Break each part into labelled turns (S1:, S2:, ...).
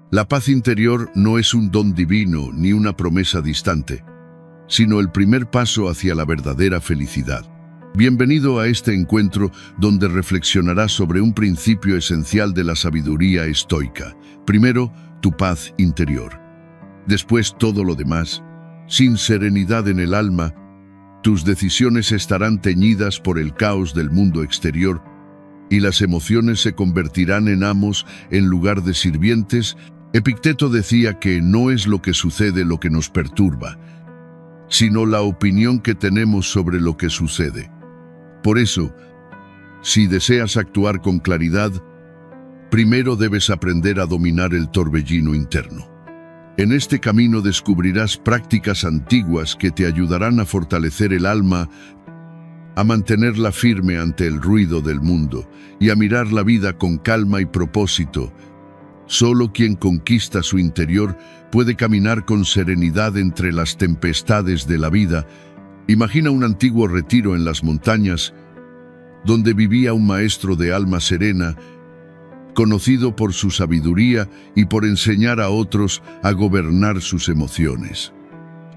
S1: La paz interior no es un don divino ni una promesa distante, sino el primer paso hacia la verdadera felicidad. Bienvenido a este encuentro donde reflexionarás sobre un principio esencial de la sabiduría estoica. Primero, tu paz interior. Después, todo lo demás. Sin serenidad en el alma, tus decisiones estarán teñidas por el caos del mundo exterior y las emociones se convertirán en amos en lugar de sirvientes. Epicteto decía que no es lo que sucede lo que nos perturba, sino la opinión que tenemos sobre lo que sucede. Por eso, si deseas actuar con claridad, primero debes aprender a dominar el torbellino interno. En este camino descubrirás prácticas antiguas que te ayudarán a fortalecer el alma, a mantenerla firme ante el ruido del mundo y a mirar la vida con calma y propósito. Solo quien conquista su interior puede caminar con serenidad entre las tempestades de la vida. Imagina un antiguo retiro en las montañas, donde vivía un maestro de alma serena, conocido por su sabiduría y por enseñar a otros a gobernar sus emociones.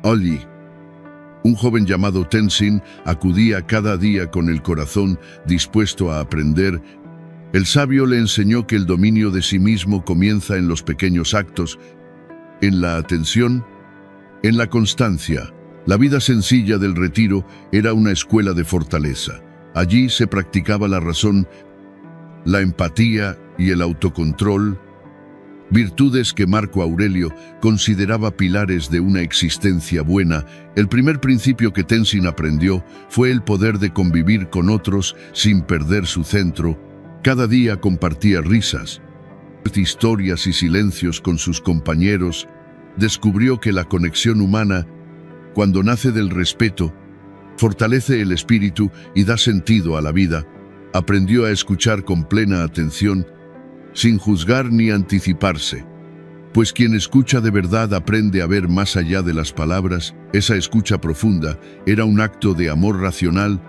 S1: Olli, un joven llamado Tenzin, acudía cada día con el corazón dispuesto a aprender. El sabio le enseñó que el dominio de sí mismo comienza en los pequeños actos, en la atención, en la constancia. La vida sencilla del retiro era una escuela de fortaleza. Allí se practicaba la razón, la empatía y el autocontrol, virtudes que Marco Aurelio consideraba pilares de una existencia buena. El primer principio que Tenzin aprendió fue el poder de convivir con otros sin perder su centro. Cada día compartía risas, historias y silencios con sus compañeros. Descubrió que la conexión humana, cuando nace del respeto, fortalece el espíritu y da sentido a la vida. Aprendió a escuchar con plena atención, sin juzgar ni anticiparse. Pues quien escucha de verdad aprende a ver más allá de las palabras. Esa escucha profunda era un acto de amor racional,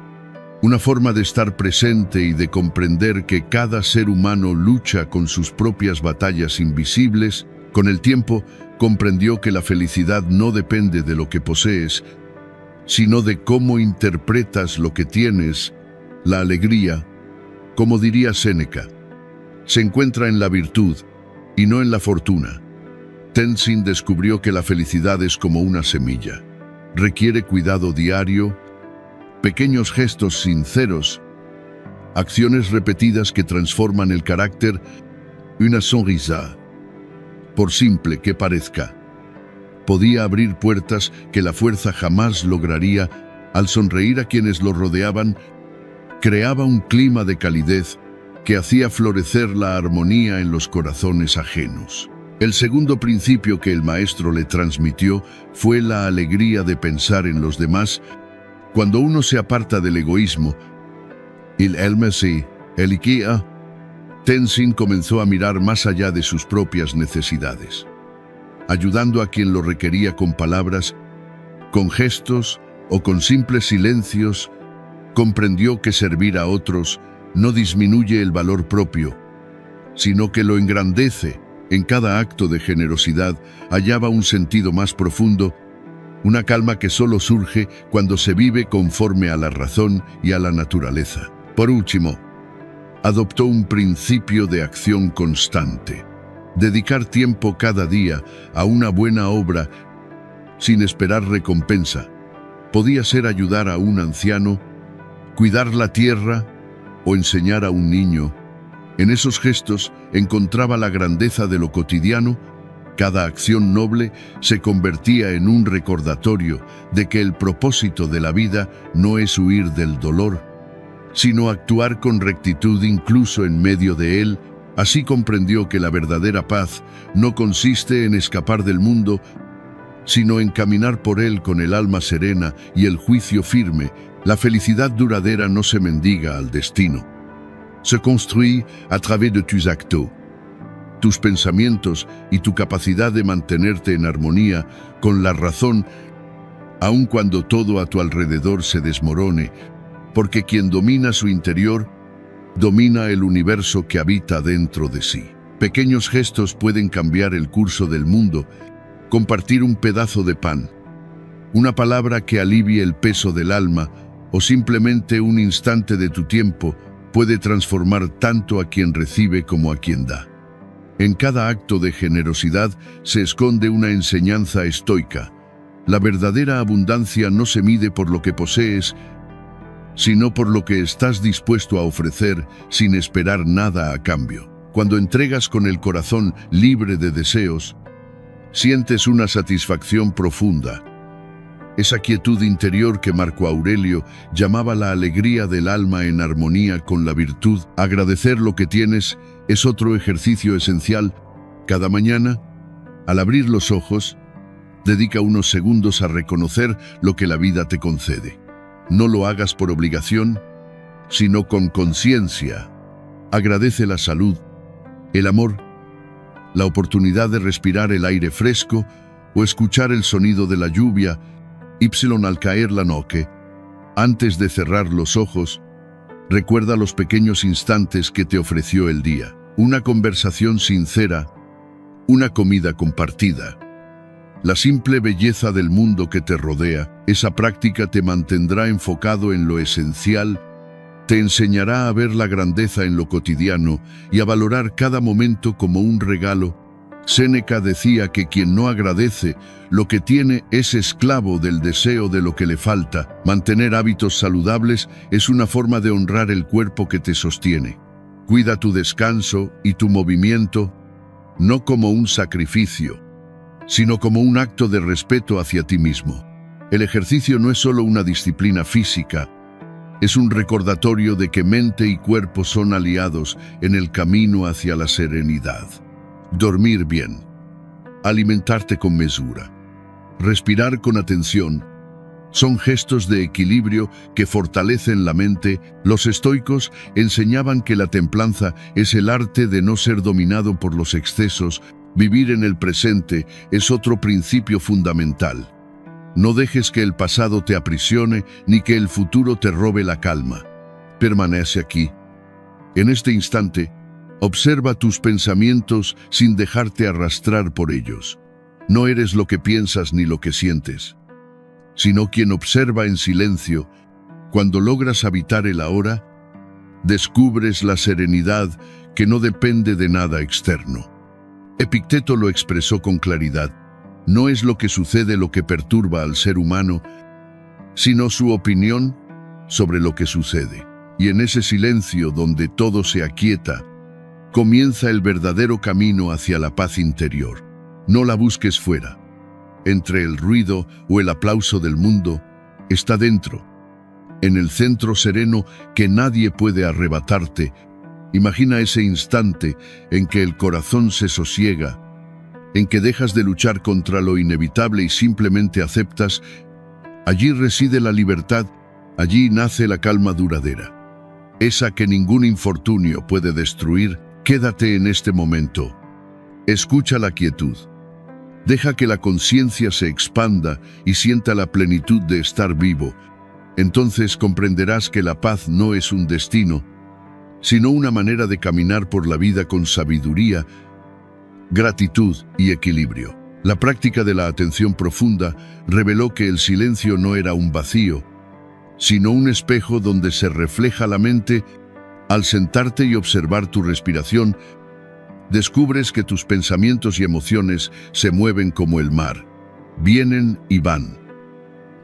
S1: una forma de estar presente y de comprender que cada ser humano lucha con sus propias batallas invisibles. Con el tiempo, comprendió que la felicidad no depende de lo que posees, sino de cómo interpretas lo que tienes. La alegría, como diría Séneca, se encuentra en la virtud y no en la fortuna. Tenzin descubrió que la felicidad es como una semilla. Requiere cuidado diario, pequeños gestos sinceros, acciones repetidas que transforman el carácter. Una sonrisa, por simple que parezca, podía abrir puertas que la fuerza jamás lograría. Al sonreír a quienes lo rodeaban, creaba un clima de calidez que hacía florecer la armonía en los corazones ajenos. El segundo principio que el maestro le transmitió fue la alegría de pensar en los demás. Cuando uno se aparta del egoísmo, el Messi, el Ikea, Tenzin comenzó a mirar más allá de sus propias necesidades, ayudando a quien lo requería con palabras, con gestos o con simples silencios. Comprendió que servir a otros no disminuye el valor propio, sino que lo engrandece. En cada acto de generosidad hallaba un sentido más profundo, una calma que solo surge cuando se vive conforme a la razón y a la naturaleza. Por último, adoptó un principio de acción constante. Dedicar tiempo cada día a una buena obra sin esperar recompensa. Podía ser ayudar a un anciano, cuidar la tierra o enseñar a un niño. En esos gestos encontraba la grandeza de lo cotidiano. Cada acción noble se convertía en un recordatorio de que el propósito de la vida no es huir del dolor, sino actuar con rectitud incluso en medio de él. Así comprendió que la verdadera paz no consiste en escapar del mundo, sino en caminar por él con el alma serena y el juicio firme. La felicidad duradera no se mendiga al destino, se construye a través de tus actos. Tus pensamientos y tu capacidad de mantenerte en armonía con la razón, aun cuando todo a tu alrededor se desmorone, porque quien domina su interior, domina el universo que habita dentro de sí. Pequeños gestos pueden cambiar el curso del mundo. Compartir un pedazo de pan, una palabra que alivie el peso del alma o simplemente un instante de tu tiempo puede transformar tanto a quien recibe como a quien da. En cada acto de generosidad se esconde una enseñanza estoica. La verdadera abundancia no se mide por lo que posees, sino por lo que estás dispuesto a ofrecer sin esperar nada a cambio. Cuando entregas con el corazón libre de deseos, sientes una satisfacción profunda. Esa quietud interior que Marco Aurelio llamaba la alegría del alma en armonía con la virtud. Agradecer lo que tienes es otro ejercicio esencial. Cada mañana, al abrir los ojos, dedica unos segundos a reconocer lo que la vida te concede. No lo hagas por obligación, sino con conciencia. Agradece la salud, el amor, la oportunidad de respirar el aire fresco o escuchar el sonido de la lluvia al caer la noche. Antes de cerrar los ojos, recuerda los pequeños instantes que te ofreció el día. Una conversación sincera, una comida compartida. La simple belleza del mundo que te rodea, esa práctica te mantendrá enfocado en lo esencial, te enseñará a ver la grandeza en lo cotidiano y a valorar cada momento como un regalo. Séneca decía que quien no agradece lo que tiene es esclavo del deseo de lo que le falta. Mantener hábitos saludables es una forma de honrar el cuerpo que te sostiene. Cuida tu descanso y tu movimiento, no como un sacrificio, sino como un acto de respeto hacia ti mismo. El ejercicio no es solo una disciplina física, es un recordatorio de que mente y cuerpo son aliados en el camino hacia la serenidad. Dormir bien, alimentarte con mesura, respirar con atención, son gestos de equilibrio que fortalecen la mente. Los estoicos enseñaban que la templanza es el arte de no ser dominado por los excesos. Vivir en el presente es otro principio fundamental. No dejes que el pasado te aprisione ni que el futuro te robe la calma. Permanece aquí. En este instante, observa tus pensamientos sin dejarte arrastrar por ellos. No eres lo que piensas ni lo que sientes, sino quien observa en silencio. Cuando logras habitar el ahora, descubres la serenidad que no depende de nada externo. Epicteto lo expresó con claridad. No es lo que sucede lo que perturba al ser humano, sino su opinión sobre lo que sucede. Y en ese silencio donde todo se aquieta, comienza el verdadero camino hacia la paz interior. No la busques fuera. Entre el ruido o el aplauso del mundo, está dentro. En el centro sereno que nadie puede arrebatarte. Imagina ese instante en que el corazón se sosiega, en que dejas de luchar contra lo inevitable y simplemente aceptas. Allí reside la libertad, allí nace la calma duradera. Esa que ningún infortunio puede destruir. Quédate en este momento. Escucha la quietud. Deja que la conciencia se expanda y sienta la plenitud de estar vivo. Entonces comprenderás que la paz no es un destino, sino una manera de caminar por la vida con sabiduría, gratitud y equilibrio. La práctica de la atención profunda reveló que el silencio no era un vacío, sino un espejo donde se refleja la mente. Al sentarte y observar tu respiración, descubres que tus pensamientos y emociones se mueven como el mar. Vienen y van,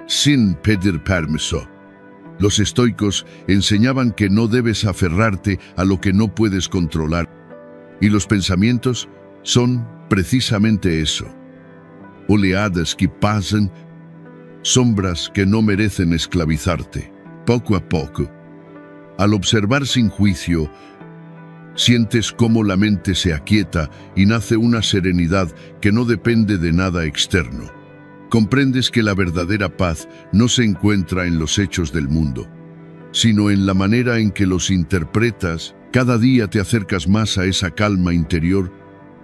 S1: sin pedir permiso. Los estoicos enseñaban que no debes aferrarte a lo que no puedes controlar. Y los pensamientos son precisamente eso. Oleadas que pasan, sombras que no merecen esclavizarte. Poco a poco, al observar sin juicio, sientes cómo la mente se aquieta y nace una serenidad que no depende de nada externo. Comprendes que la verdadera paz no se encuentra en los hechos del mundo, sino en la manera en que los interpretas. Cada día te acercas más a esa calma interior.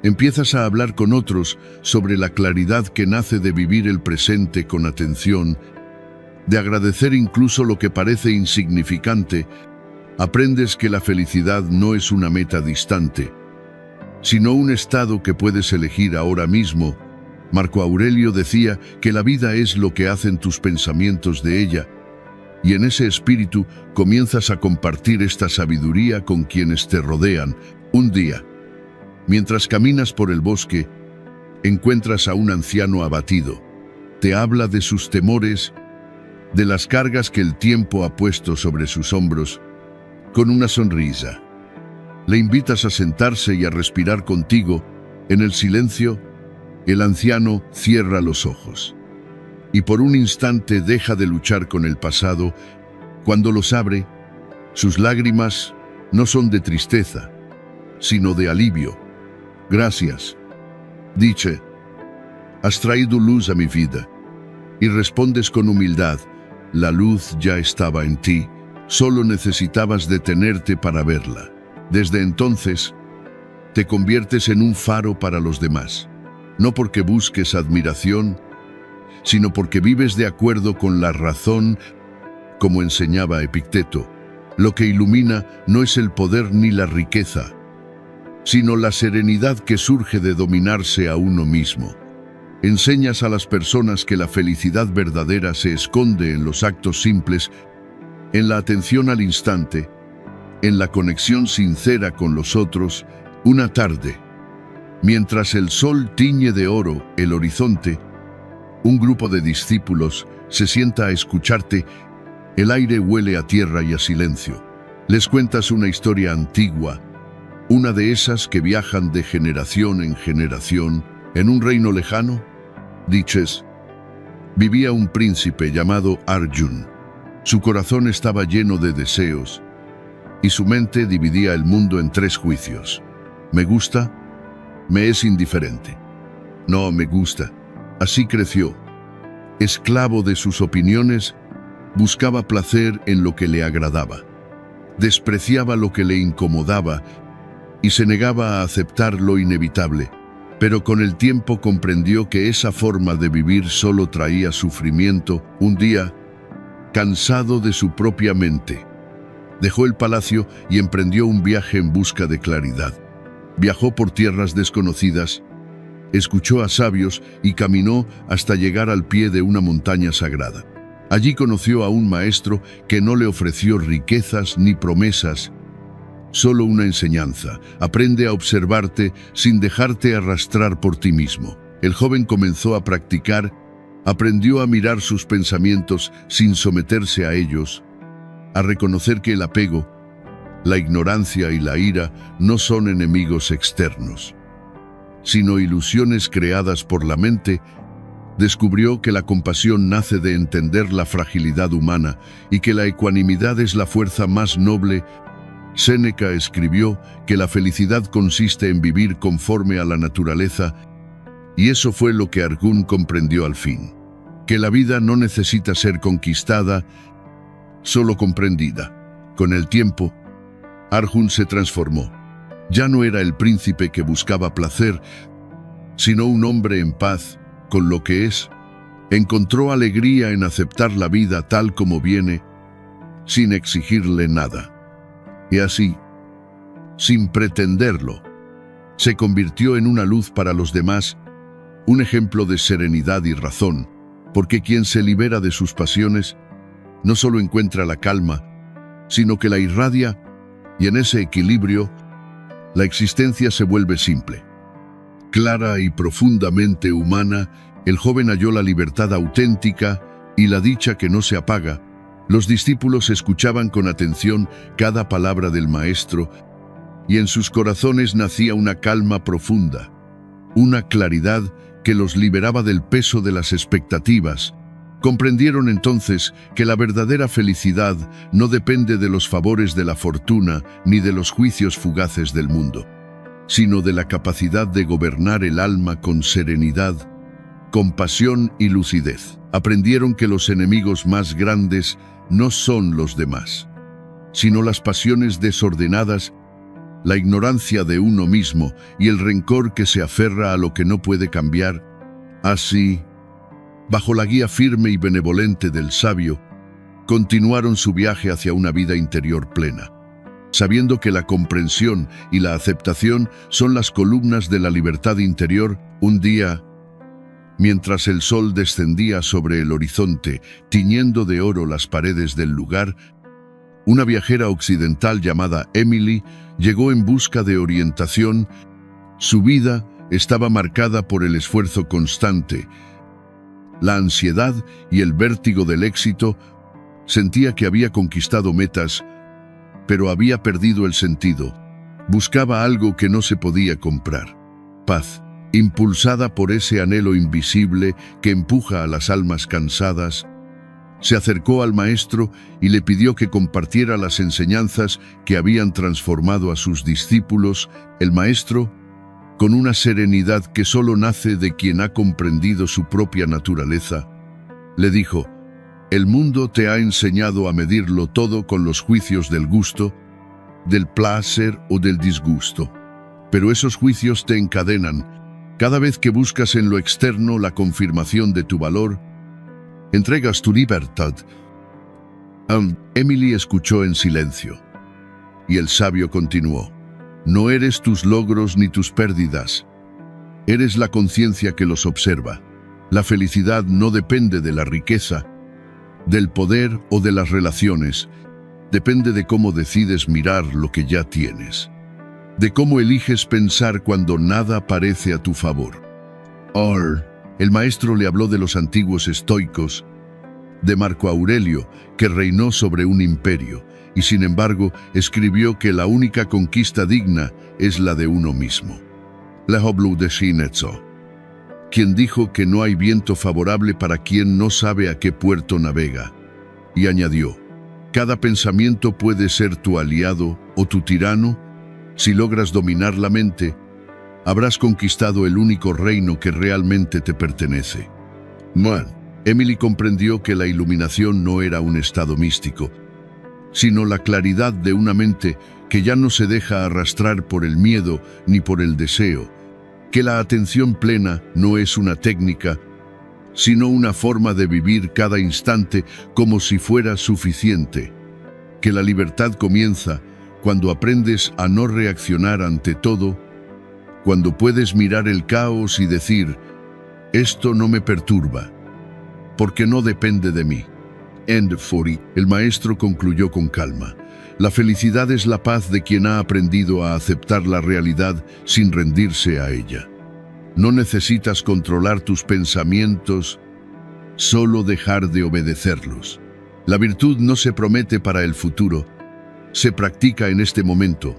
S1: Empiezas a hablar con otros sobre la claridad que nace de vivir el presente con atención, de agradecer incluso lo que parece insignificante. Aprendes que la felicidad no es una meta distante, sino un estado que puedes elegir ahora mismo. Marco Aurelio decía que la vida es lo que hacen tus pensamientos de ella, y en ese espíritu comienzas a compartir esta sabiduría con quienes te rodean. Un día, mientras caminas por el bosque, encuentras a un anciano abatido. Te habla de sus temores, de las cargas que el tiempo ha puesto sobre sus hombros, con una sonrisa. Le invitas a sentarse y a respirar contigo. En el silencio, el anciano cierra los ojos y por un instante deja de luchar con el pasado. Cuando los abre, sus lágrimas no son de tristeza, sino de alivio. Gracias, dice, has traído luz a mi vida. Y respondes con humildad, la luz ya estaba en ti, solo necesitabas detenerte para verla. Desde entonces, te conviertes en un faro para los demás, no porque busques admiración, sino porque vives de acuerdo con la razón, como enseñaba Epicteto. Lo que ilumina no es el poder ni la riqueza, sino la serenidad que surge de dominarse a uno mismo. Enseñas a las personas que la felicidad verdadera se esconde en los actos simples, en la atención al instante, en la conexión sincera con los otros. Una tarde, mientras el sol tiñe de oro el horizonte, un grupo de discípulos se sienta a escucharte. El aire huele a tierra y a silencio. Les cuentas una historia antigua, una de esas que viajan de generación en generación. En un reino lejano, dices, vivía un príncipe llamado Arjun. Su corazón estaba lleno de deseos y su mente dividía el mundo en 3 juicios. ¿Me gusta? ¿Me es indiferente? No me gusta. Así creció. Esclavo de sus opiniones, buscaba placer en lo que le agradaba. Despreciaba lo que le incomodaba y se negaba a aceptar lo inevitable. Pero con el tiempo comprendió que esa forma de vivir solo traía sufrimiento. Un día, cansado de su propia mente, dejó el palacio y emprendió un viaje en busca de claridad. Viajó por tierras desconocidas, escuchó a sabios y caminó hasta llegar al pie de una montaña sagrada. Allí conoció a un maestro que no le ofreció riquezas ni promesas, solo una enseñanza. Aprende a observarte sin dejarte arrastrar por ti mismo. El joven comenzó a practicar, aprendió a mirar sus pensamientos sin someterse a ellos, a reconocer que el apego, la ignorancia y la ira no son enemigos externos, sino ilusiones creadas por la mente. Descubrió que la compasión nace de entender la fragilidad humana y que la ecuanimidad es la fuerza más noble. Séneca escribió que la felicidad consiste en vivir conforme a la naturaleza, y eso fue lo que Arjun comprendió al fin, que la vida no necesita ser conquistada, solo comprendida. Con el tiempo, Arjun se transformó. Ya no era el príncipe que buscaba placer, sino un hombre en paz con lo que es. Encontró alegría en aceptar la vida tal como viene, sin exigirle nada. Y así, sin pretenderlo, se convirtió en una luz para los demás, un ejemplo de serenidad y razón, porque quien se libera de sus pasiones no solo encuentra la calma, sino que la irradia, y en ese equilibrio, la existencia se vuelve simple. Clara y profundamente humana, el joven halló la libertad auténtica y la dicha que no se apaga. Los discípulos escuchaban con atención cada palabra del maestro, y en sus corazones nacía una calma profunda, una claridad que los liberaba del peso de las expectativas. Comprendieron entonces que la verdadera felicidad no depende de los favores de la fortuna ni de los juicios fugaces del mundo, sino de la capacidad de gobernar el alma con serenidad, compasión y lucidez. Aprendieron que los enemigos más grandes no son los demás, sino las pasiones desordenadas, la ignorancia de uno mismo y el rencor que se aferra a lo que no puede cambiar. Así, bajo la guía firme y benevolente del sabio, continuaron su viaje hacia una vida interior plena. sabiendo que la comprensión y la aceptación son las columnas de la libertad interior. Un día, mientras el sol descendía sobre el horizonte, tiñendo de oro las paredes del lugar, una viajera occidental llamada Emily llegó en busca de orientación. Su vida estaba marcada por el esfuerzo constante, la ansiedad y el vértigo del éxito. Sentía que había conquistado metas, pero había perdido el sentido. Buscaba algo que no se podía comprar. Paz, impulsada por ese anhelo invisible que empuja a las almas cansadas, se acercó al maestro y le pidió que compartiera las enseñanzas que habían transformado a sus discípulos. El maestro, con una serenidad que solo nace de quien ha comprendido su propia naturaleza, le dijo: «El mundo te ha enseñado a medirlo todo con los juicios del gusto, del placer o del disgusto. Pero esos juicios te encadenan. Cada vez que buscas en lo externo la confirmación de tu valor, entregas tu libertad». Emily escuchó en silencio, y el sabio continuó: «No eres tus logros ni tus pérdidas. Eres la conciencia que los observa. La felicidad no depende de la riqueza, del poder o de las relaciones. Depende de cómo decides mirar lo que ya tienes, de cómo eliges pensar cuando nada parece a tu favor». El maestro le habló de los antiguos estoicos, de Marco Aurelio, que reinó sobre un imperio, y sin embargo escribió que la única conquista digna es la de uno mismo. Le habló de Shinetsu, quien dijo que no hay viento favorable para quien no sabe a qué puerto navega, y añadió: «Cada pensamiento puede ser tu aliado o tu tirano. Si logras dominar la mente, habrás conquistado el único reino que realmente te pertenece». Emily comprendió que la iluminación no era un estado místico, sino la claridad de una mente que ya no se deja arrastrar por el miedo ni por el deseo, que la atención plena no es una técnica, sino una forma de vivir cada instante como si fuera suficiente, que la libertad comienza cuando aprendes a no reaccionar ante todo, cuando puedes mirar el caos y decir: «Esto no me perturba, porque no depende de mí». El maestro concluyó con calma: «La felicidad es la paz de quien ha aprendido a aceptar la realidad sin rendirse a ella. No necesitas controlar tus pensamientos, solo dejar de obedecerlos. La virtud no se promete para el futuro, se practica en este momento».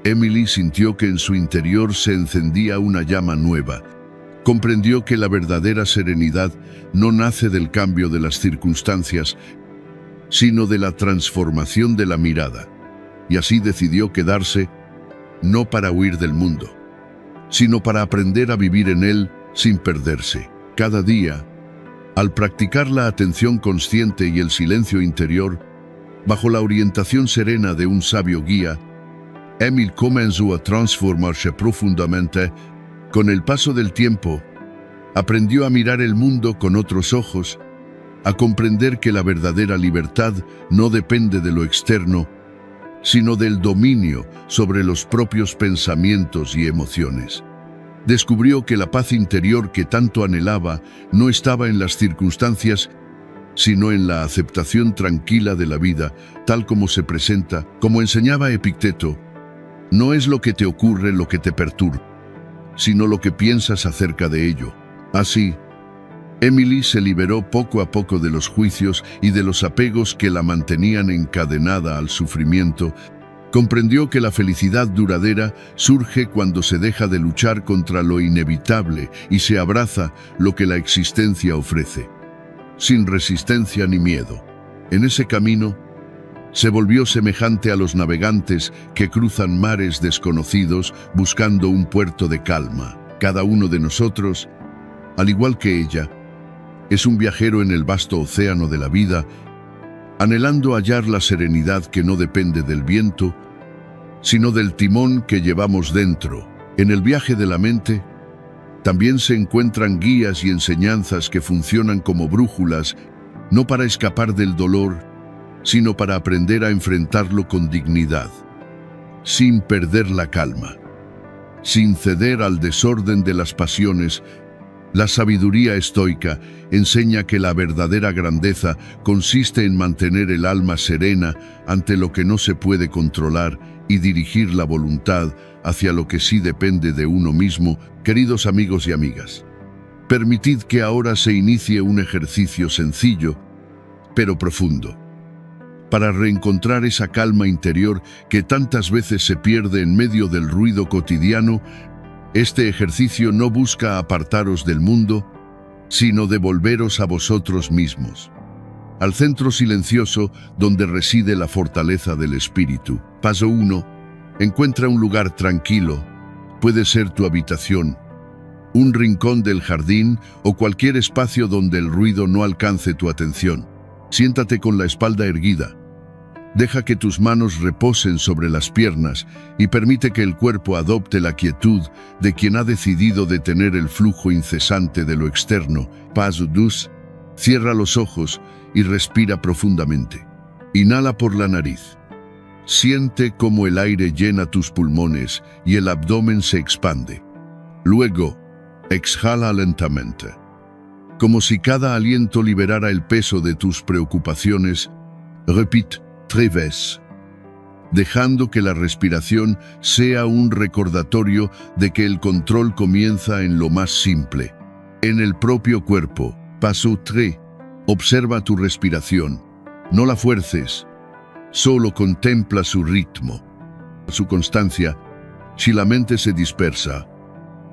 S1: Emily sintió que en su interior se encendía una llama nueva. Comprendió que la verdadera serenidad no nace del cambio de las circunstancias, sino de la transformación de la mirada, y así decidió quedarse, no para huir del mundo, sino para aprender a vivir en él sin perderse. Cada día, al practicar la atención consciente y el silencio interior, bajo la orientación serena de un sabio guía, Emily comenzó a transformarse profundamente. Con el paso del tiempo, aprendió a mirar el mundo con otros ojos, a comprender que la verdadera libertad no depende de lo externo, sino del dominio sobre los propios pensamientos y emociones. Descubrió que la paz interior que tanto anhelaba no estaba en las circunstancias, sino en la aceptación tranquila de la vida, tal como se presenta. Como enseñaba Epicteto, no es lo que te ocurre lo que te perturba, sino lo que piensas acerca de ello. Así, Emily se liberó poco a poco de los juicios y de los apegos que la mantenían encadenada al sufrimiento. Comprendió que la felicidad duradera surge cuando se deja de luchar contra lo inevitable y se abraza lo que la existencia ofrece, sin resistencia ni miedo. En ese camino, se volvió semejante a los navegantes que cruzan mares desconocidos buscando un puerto de calma. Cada uno de nosotros, al igual que ella, es un viajero en el vasto océano de la vida, anhelando hallar la serenidad que no depende del viento, sino del timón que llevamos dentro. En el viaje de la mente, también se encuentran guías y enseñanzas que funcionan como brújulas, no para escapar del dolor, sino para aprender a enfrentarlo con dignidad, sin perder la calma, sin ceder al desorden de las pasiones. La sabiduría estoica enseña que la verdadera grandeza consiste en mantener el alma serena ante lo que no se puede controlar y dirigir la voluntad hacia lo que sí depende de uno mismo. Queridos amigos y amigas, permitid que ahora se inicie un ejercicio sencillo, pero profundo, para reencontrar esa calma interior que tantas veces se pierde en medio del ruido cotidiano. Este ejercicio no busca apartaros del mundo, sino devolveros a vosotros mismos, al centro silencioso donde reside la fortaleza del espíritu. Paso 1. Encuentra un lugar tranquilo. Puede ser tu habitación, un rincón del jardín o cualquier espacio donde el ruido no alcance tu atención. Siéntate con la espalda erguida. Deja que tus manos reposen sobre las piernas y permite que el cuerpo adopte la quietud de quien ha decidido detener el flujo incesante de lo externo. Paso 2. Cierra los ojos y respira profundamente. Inhala por la nariz. Siente cómo el aire llena tus pulmones y el abdomen se expande. Luego, exhala lentamente, como si cada aliento liberara el peso de tus preocupaciones. Repite 3 veces, dejando que la respiración sea un recordatorio de que el control comienza en lo más simple, en el propio cuerpo. Paso 3. Observa tu respiración. No la fuerces, solo contempla su ritmo, su constancia. Si la mente se dispersa,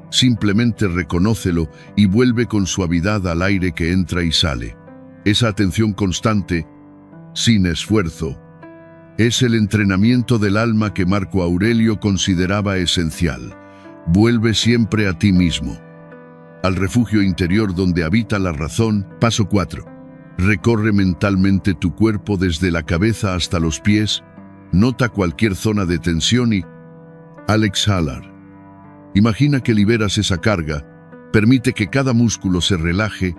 S1: simplemente reconócelo y vuelve con suavidad al aire que entra y sale. Esa atención constante, sin esfuerzo, es el entrenamiento del alma que Marco Aurelio consideraba esencial. Vuelve siempre a ti mismo, al refugio interior donde habita la razón. Paso 4. Recorre mentalmente tu cuerpo desde la cabeza hasta los pies. Nota cualquier zona de tensión y, al exhalar, imagina que liberas esa carga. Permite que cada músculo se relaje,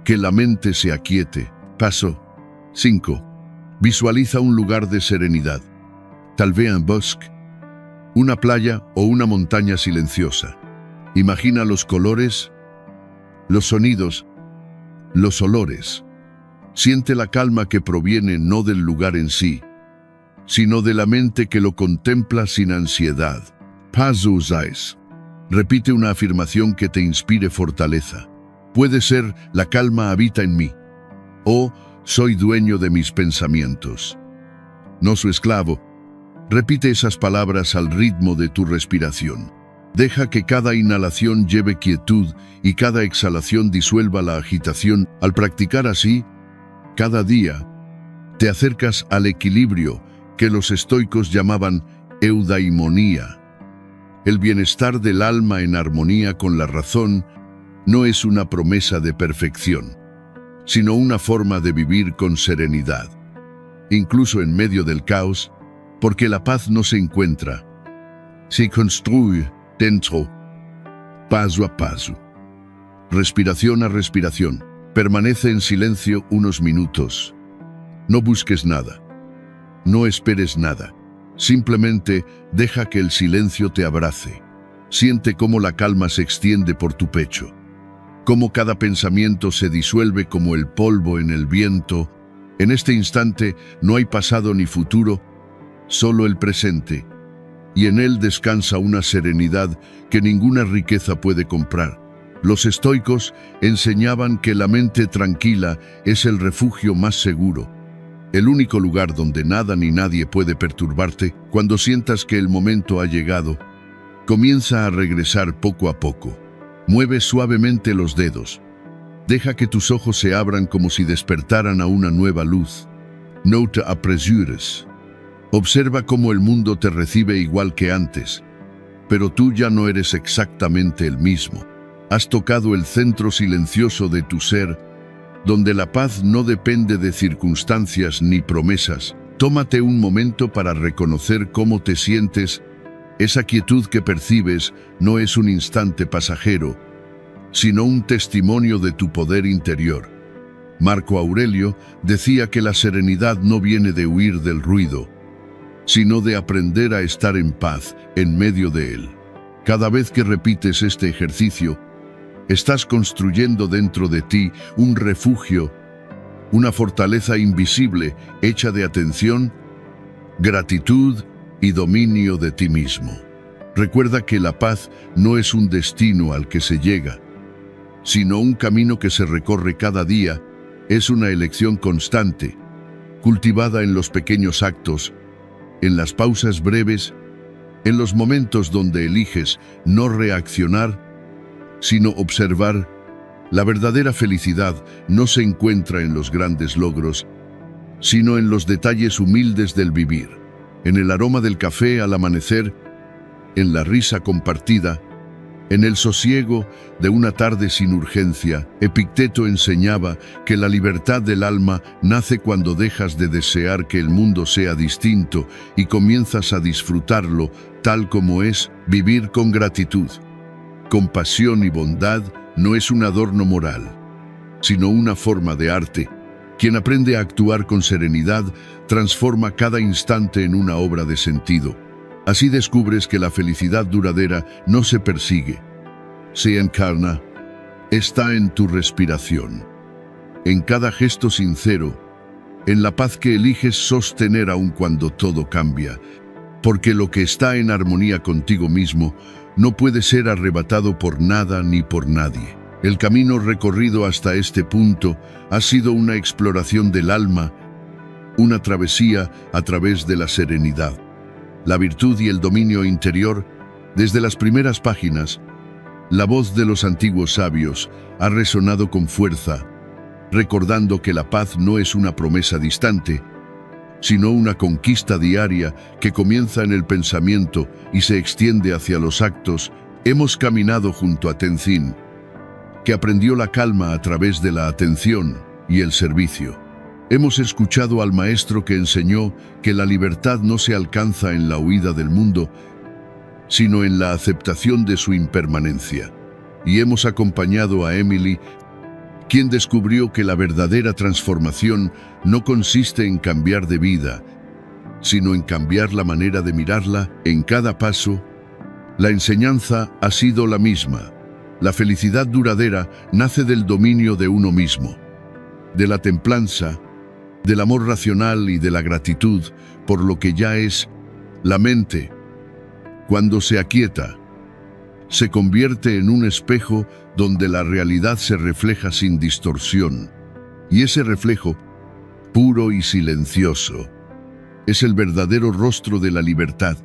S1: que la mente se aquiete. Paso 5. Visualiza un lugar de serenidad, tal vez un bosque, una playa o una montaña silenciosa. Imagina los colores, los sonidos, los olores. Siente la calma que proviene no del lugar en sí, sino de la mente que lo contempla sin ansiedad. Paso 6. Repite una afirmación que te inspire fortaleza. Puede ser: la calma habita en mí, o soy dueño de mis pensamientos, no su esclavo. Repite esas palabras al ritmo de tu respiración. Deja que cada inhalación lleve quietud y cada exhalación disuelva la agitación. Al practicar así, cada día, te acercas al equilibrio que los estoicos llamaban eudaimonía. El bienestar del alma en armonía con la razón no es una promesa de perfección, sino una forma de vivir con serenidad, incluso en medio del caos, porque la paz no se encuentra, se construye dentro, paso a paso, respiración a respiración. Permanece en silencio unos minutos. No busques nada, no esperes nada, simplemente deja que el silencio te abrace. Siente cómo la calma se extiende por tu pecho, cómo cada pensamiento se disuelve como el polvo en el viento. En este instante no hay pasado ni futuro, solo el presente, y en él descansa una serenidad que ninguna riqueza puede comprar. Los estoicos enseñaban que la mente tranquila es el refugio más seguro, el único lugar donde nada ni nadie puede perturbarte. Cuando sientas que el momento ha llegado, comienza a regresar poco a poco. Mueve suavemente los dedos. Deja que tus ojos se abran como si despertaran a una nueva luz. No te apresures. Observa cómo el mundo te recibe igual que antes, pero tú ya no eres exactamente el mismo. Has tocado el centro silencioso de tu ser, donde la paz no depende de circunstancias ni promesas. Tómate un momento para reconocer cómo te sientes. Esa quietud que percibes no es un instante pasajero, sino un testimonio de tu poder interior. Marco Aurelio decía que la serenidad no viene de huir del ruido, sino de aprender a estar en paz en medio de él. Cada vez que repites este ejercicio, estás construyendo dentro de ti un refugio, una fortaleza invisible hecha de atención, gratitud y dominio de ti mismo. Recuerda que la paz no es un destino al que se llega, sino un camino que se recorre cada día. Es una elección constante, cultivada en los pequeños actos, en las pausas breves, en los momentos donde eliges no reaccionar, sino observar. La verdadera felicidad no se encuentra en los grandes logros, sino en los detalles humildes del vivir, en el aroma del café al amanecer, en la risa compartida, en el sosiego de una tarde sin urgencia. Epicteto enseñaba que la libertad del alma nace cuando dejas de desear que el mundo sea distinto y comienzas a disfrutarlo tal como es. Vivir con gratitud, compasión y bondad no es un adorno moral, sino una forma de arte. Quien aprende a actuar con serenidad transforma cada instante en una obra de sentido. Así descubres que la felicidad duradera no se persigue, se encarna, está en tu respiración, en cada gesto sincero, en la paz que eliges sostener aun cuando todo cambia, porque lo que está en armonía contigo mismo no puede ser arrebatado por nada ni por nadie. El camino recorrido hasta este punto ha sido una exploración del alma, una travesía a través de la serenidad, la virtud y el dominio interior. Desde las primeras páginas, la voz de los antiguos sabios ha resonado con fuerza, recordando que la paz no es una promesa distante, sino una conquista diaria que comienza en el pensamiento y se extiende hacia los actos. Hemos caminado junto a Tenzin, que aprendió la calma a través de la atención y el servicio. Hemos escuchado al maestro que enseñó que la libertad no se alcanza en la huida del mundo, sino en la aceptación de su impermanencia. Y hemos acompañado a Emily, quien descubrió que la verdadera transformación no consiste en cambiar de vida, sino en cambiar la manera de mirarla. En cada paso, la enseñanza ha sido la misma. La felicidad duradera nace del dominio de uno mismo, de la templanza, del amor racional y de la gratitud por lo que ya es. La mente, cuando se aquieta, se convierte en un espejo donde la realidad se refleja sin distorsión. Y ese reflejo, puro y silencioso, es el verdadero rostro de la libertad.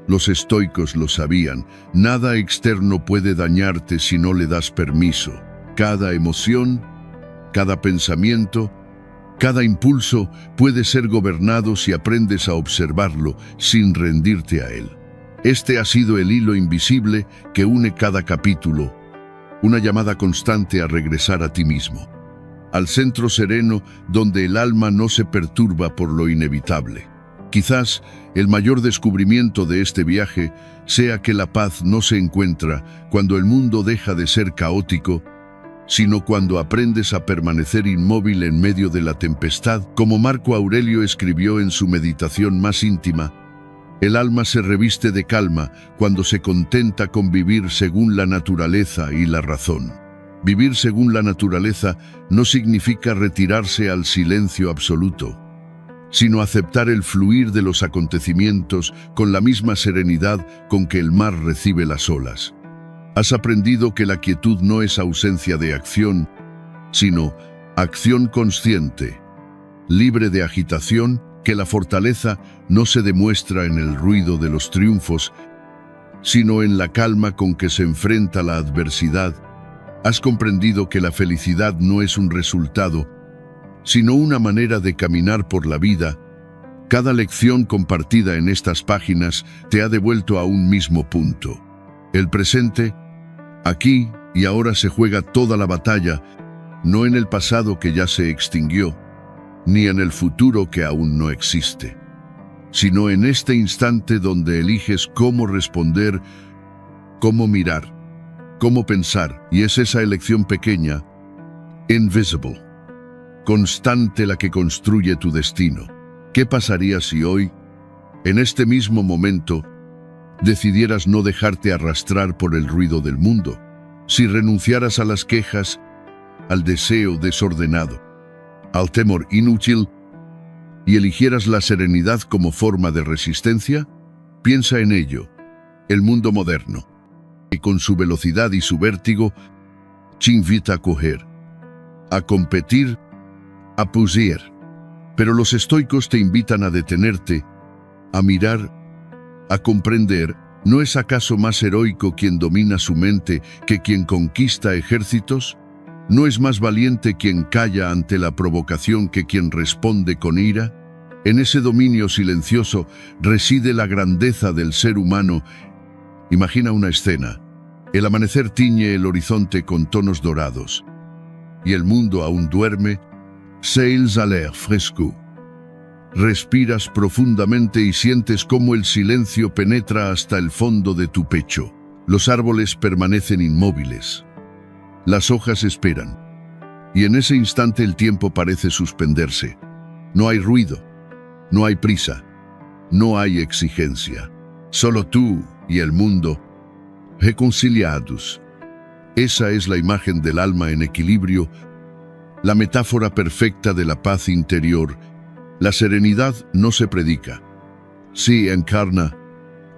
S1: Los estoicos lo sabían. Nada externo puede dañarte si no le das permiso. Cada emoción, cada pensamiento, cada impulso puede ser gobernado si aprendes a observarlo sin rendirte a él. Este ha sido el hilo invisible que une cada capítulo, una llamada constante a regresar a ti mismo, al centro sereno donde el alma no se perturba por lo inevitable. Quizás el mayor descubrimiento de este viaje sea que la paz no se encuentra cuando el mundo deja de ser caótico, sino cuando aprendes a permanecer inmóvil en medio de la tempestad. Como Marco Aurelio escribió en su meditación más íntima, el alma se reviste de calma cuando se contenta con vivir según la naturaleza y la razón. Vivir según la naturaleza no significa retirarse al silencio absoluto, sino aceptar el fluir de los acontecimientos con la misma serenidad con que el mar recibe las olas. Has aprendido que la quietud no es ausencia de acción, sino acción consciente, libre de agitación, que la fortaleza no se demuestra en el ruido de los triunfos, sino en la calma con que se enfrenta la adversidad. Has comprendido que la felicidad no es un resultado, sino una manera de caminar por la vida. Cada lección compartida en estas páginas te ha devuelto a un mismo punto. El presente, aquí y ahora se juega toda la batalla, no en el pasado que ya se extinguió, ni en el futuro que aún no existe, sino en este instante donde eliges cómo responder, cómo mirar, cómo pensar, y es esa elección pequeña, invisible, constante la que construye tu destino. ¿Qué pasaría si hoy, en este mismo momento, decidieras no dejarte arrastrar por el ruido del mundo? Si renunciaras a las quejas, al deseo desordenado, al temor inútil y eligieras la serenidad como forma de resistencia, piensa en ello. El mundo moderno, que con su velocidad y su vértigo, te invita a correr, a competir, a poseer. Pero los estoicos te invitan a detenerte, a mirar, a comprender. ¿No es acaso más heroico quien domina su mente que quien conquista ejércitos? ¿No es más valiente quien calla ante la provocación que quien responde con ira? En ese dominio silencioso reside la grandeza del ser humano. Imagina una escena. El amanecer tiñe el horizonte con tonos dorados. Y el mundo aún duerme. Sails à l'air fresco. Respiras profundamente y sientes cómo el silencio penetra hasta el fondo de tu pecho. Los árboles permanecen inmóviles. Las hojas esperan. Y en ese instante el tiempo parece suspenderse. No hay ruido. No hay prisa. No hay exigencia. Solo tú y el mundo, reconciliados. Esa es la imagen del alma en equilibrio, la metáfora perfecta de la paz interior. La serenidad no se predica, sí encarna.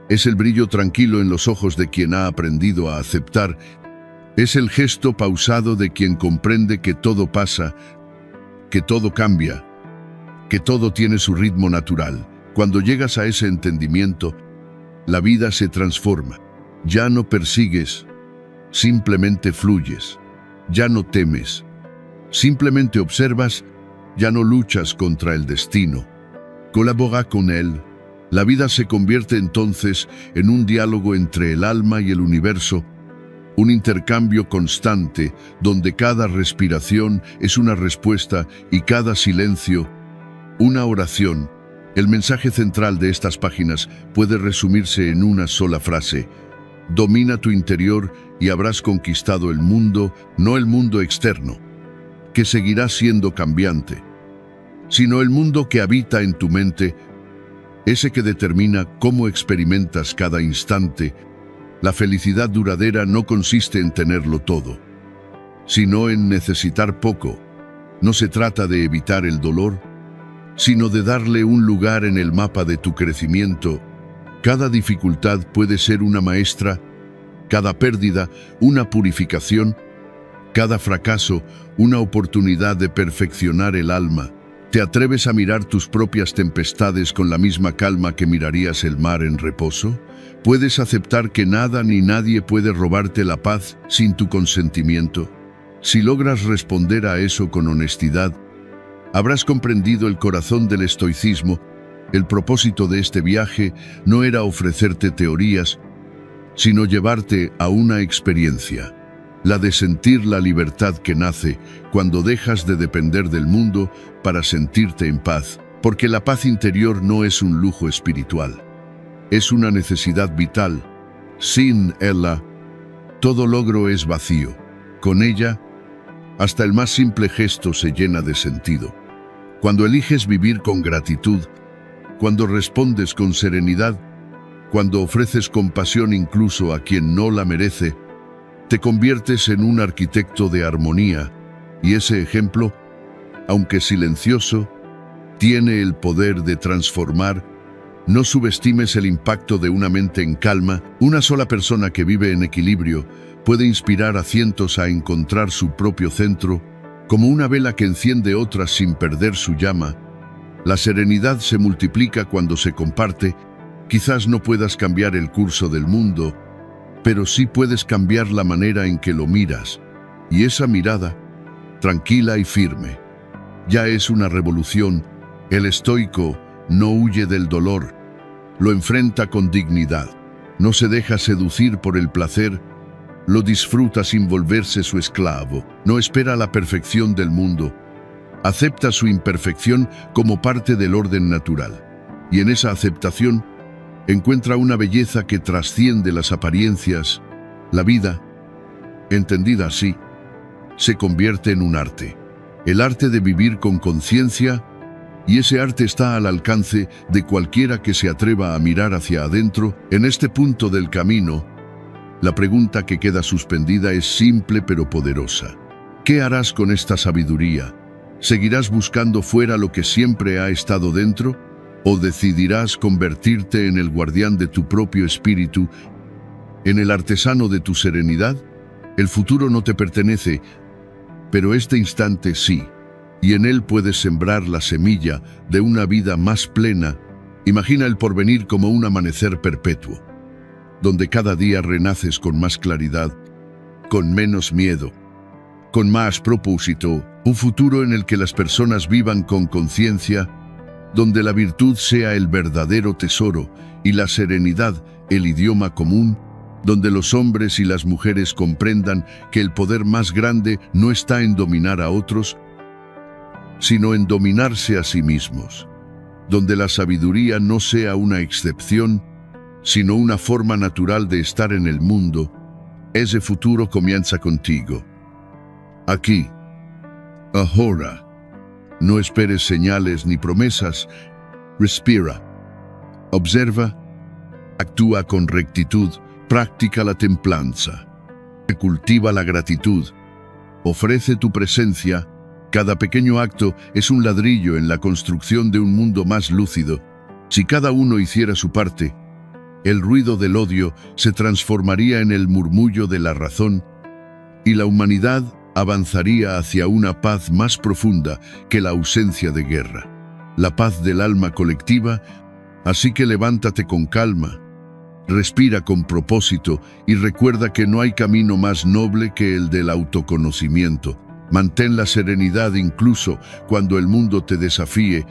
S1: Es el brillo tranquilo en los ojos de quien ha aprendido a aceptar. Es el gesto pausado de quien comprende que todo pasa, que todo cambia, que todo tiene su ritmo natural. Cuando llegas a ese entendimiento, la vida se transforma. Ya no persigues, simplemente fluyes. Ya no temes, simplemente observas. Ya no luchas contra el destino, colabora con él. La vida se convierte entonces en un diálogo entre el alma y el universo, un intercambio constante donde cada respiración es una respuesta y cada silencio una oración. El mensaje central de estas páginas puede resumirse en una sola frase: domina tu interior y habrás conquistado el mundo, no el mundo externo, que seguirá siendo cambiante, sino el mundo que habita en tu mente, ese que determina cómo experimentas cada instante. La felicidad duradera no consiste en tenerlo todo, sino en necesitar poco. No se trata de evitar el dolor, sino de darle un lugar en el mapa de tu crecimiento. Cada dificultad puede ser una maestra, cada pérdida una purificación, cada fracaso una oportunidad de perfeccionar el alma. ¿Te atreves a mirar tus propias tempestades con la misma calma que mirarías el mar en reposo? ¿Puedes aceptar que nada ni nadie puede robarte la paz sin tu consentimiento? Si logras responder a eso con honestidad, habrás comprendido el corazón del estoicismo. El propósito de este viaje no era ofrecerte teorías, sino llevarte a una experiencia, la de sentir la libertad que nace cuando dejas de depender del mundo para sentirte en paz, porque la paz interior no es un lujo espiritual, es una necesidad vital. Sin ella, todo logro es vacío. Con ella, hasta el más simple gesto se llena de sentido. Cuando eliges vivir con gratitud, cuando respondes con serenidad, cuando ofreces compasión incluso a quien no la merece, te conviertes en un arquitecto de armonía, y ese ejemplo, aunque silencioso, tiene el poder de transformar. No subestimes el impacto de una mente en calma. Una sola persona que vive en equilibrio puede inspirar a cientos a encontrar su propio centro, como una vela que enciende otras sin perder su llama. La serenidad se multiplica cuando se comparte. Quizás no puedas cambiar el curso del mundo, pero sí puedes cambiar la manera en que lo miras. Y esa mirada, tranquila y firme, ya es una revolución. El estoico no huye del dolor, lo enfrenta con dignidad. No se deja seducir por el placer, lo disfruta sin volverse su esclavo. No espera la perfección del mundo, acepta su imperfección como parte del orden natural. Y en esa aceptación encuentra una belleza que trasciende las apariencias. La vida, entendida así, se convierte en un arte. el arte de vivir con conciencia, y ese arte está al alcance de cualquiera que se atreva a mirar hacia adentro. En este punto del camino, la pregunta que queda suspendida es simple pero poderosa. ¿Qué harás con esta sabiduría? ¿Seguirás buscando fuera lo que siempre ha estado dentro? ¿O decidirás convertirte en el guardián de tu propio espíritu, en el artesano de tu serenidad? El futuro no te pertenece, pero este instante sí, y en él puedes sembrar la semilla de una vida más plena. Imagina el porvenir como un amanecer perpetuo, donde cada día renaces con más claridad, con menos miedo, con más propósito, un futuro en el que las personas vivan con conciencia, donde la virtud sea el verdadero tesoro y la serenidad el idioma común, donde los hombres y las mujeres comprendan que el poder más grande no está en dominar a otros, sino en dominarse a sí mismos, donde la sabiduría no sea una excepción, sino una forma natural de estar en el mundo. Ese futuro comienza contigo. Aquí, ahora. No esperes señales ni promesas. Respira, observa, actúa con rectitud, practica la templanza, cultiva la gratitud, ofrece tu presencia. Cada pequeño acto es un ladrillo en la construcción de un mundo más lúcido. Si cada uno hiciera su parte, el ruido del odio se transformaría en el murmullo de la razón y la humanidad avanzaría hacia una paz más profunda que la ausencia de guerra, la paz del alma colectiva. Así que levántate con calma, respira con propósito y recuerda que no hay camino más noble que el del autoconocimiento. Mantén la serenidad incluso cuando el mundo te desafíe,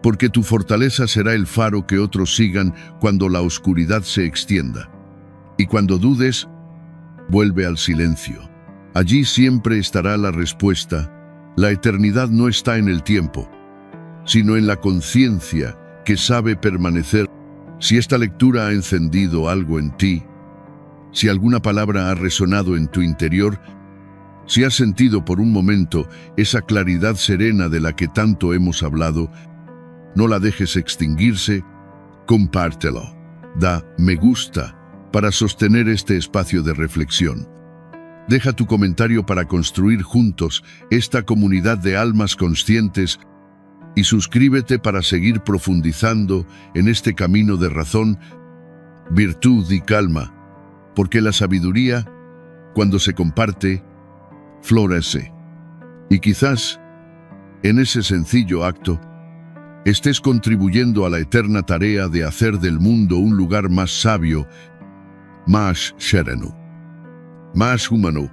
S1: porque tu fortaleza será el faro que otros sigan cuando la oscuridad se extienda. Y cuando dudes, vuelve al silencio. Allí siempre estará la respuesta. La eternidad no está en el tiempo, sino en la conciencia que sabe permanecer. Si esta lectura ha encendido algo en ti, si alguna palabra ha resonado en tu interior, si has sentido por un momento esa claridad serena de la que tanto hemos hablado, no la dejes extinguirse, compártelo. Da me gusta para sostener este espacio de reflexión. Deja tu comentario para construir juntos esta comunidad de almas conscientes y suscríbete para seguir profundizando en este camino de razón, virtud y calma, porque la sabiduría, cuando se comparte, florece. Y quizás, en ese sencillo acto, estés contribuyendo a la eterna tarea de hacer del mundo un lugar más sabio, más sereno, más humano.